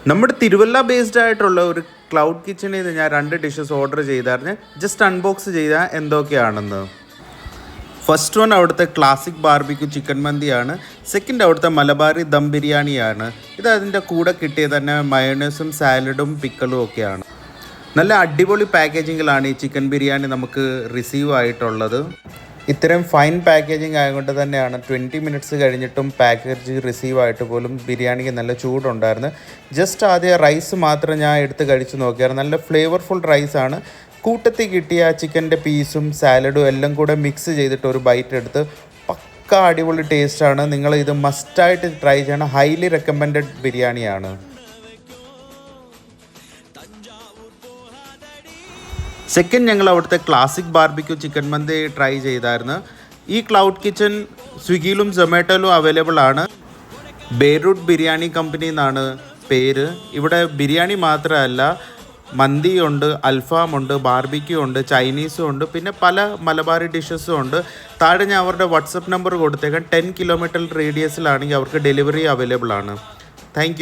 നമ്മുടെ തിരുവല്ല ബേസ്ഡ് ആയിട്ടുള്ള ഒരു ക്ലൗഡ് കിച്ചണിൽ നിന്ന് ഞാൻ 2 ഡിഷസ് ഓർഡർ ചെയ്തായിരുന്നു. ജസ്റ്റ് അൺബോക്സ് ചെയ്താൽ എന്തൊക്കെയാണെന്ന്. ഫസ്റ്റ് വൺ അവിടുത്തെ ക്ലാസിക് ബാർബിക്യൂ ചിക്കൻ മന്തിയാണ്. സെക്കൻഡ് അവിടുത്തെ മലബാറി ദം ബിരിയാണിയാണ്. ഇത് അതിൻ്റെ കൂടെ കിട്ടിയത് തന്നെ മയോണൈസും സാലഡും പിക്കലും ഒക്കെയാണ്. നല്ല അടിപൊളി പാക്കേജിങ്ങിലാണ് ഈ ചിക്കൻ ബിരിയാണി നമുക്ക് റിസീവ് ആയിട്ടുള്ളത്. ഇത്രയും ഫൈൻ പാക്കേജിങ് ആയതുകൊണ്ട് തന്നെയാണ് 20 മിനിറ്റ്സ് കഴിഞ്ഞിട്ടും പാക്കേജ് റിസീവ് ആയിട്ട് പോലും ബിരിയാണിക്ക് നല്ല ചൂടുണ്ടായിരുന്നു. ജസ്റ്റ് ആദ്യം റൈസ് മാത്രം ഞാൻ എടുത്ത് കഴിച്ച് നോക്കിയായിരുന്നു. നല്ല ഫ്ലേവർഫുൾ റൈസാണ്. കൂട്ടത്തിൽ കിട്ടിയ ചിക്കൻ്റെ പീസും സാലഡും എല്ലാം കൂടെ മിക്സ് ചെയ്തിട്ട് ഒരു ബൈറ്റ് എടുത്ത് പക്ക അടിപൊളി ടേസ്റ്റാണ്. നിങ്ങൾ ഇത് മസ്റ്റായിട്ട് ട്രൈ ചെയ്യണം. ഹൈലി റെക്കമെൻഡഡ് ബിരിയാണിയാണ്. സെക്കൻഡ് ഞങ്ങൾ അവിടുത്തെ ക്ലാസിക് ബാർബിക്യൂ ചിക്കൻ മന്തി ട്രൈ ചെയ്തായിരുന്നു. ഈ ക്ലൗഡ് കിച്ചൺ സ്വിഗ്ഗിയിലും സൊമാറ്റോയിലും അവൈലബിൾ ആണ്. ബെയ്റൂട്ട് ബിരിയാണി കമ്പനി എന്നാണ് പേര്. ഇവിടെ ബിരിയാണി മാത്രമല്ല, മന്തിയുണ്ട്, അൽഫാമുണ്ട്, ബാർബിക്യൂ ഉണ്ട്, ചൈനീസും ഉണ്ട്, പിന്നെ പല മലബാറി ഡിഷസും ഉണ്ട്. താഴെ ഞാൻ അവരുടെ വാട്സപ്പ് നമ്പർ കൊടുത്തേക്കാം. 10 കിലോമീറ്റർ റേഡിയസിലാണെങ്കിൽ അവർക്ക് ഡെലിവറി അവൈലബിൾ ആണ്. താങ്ക്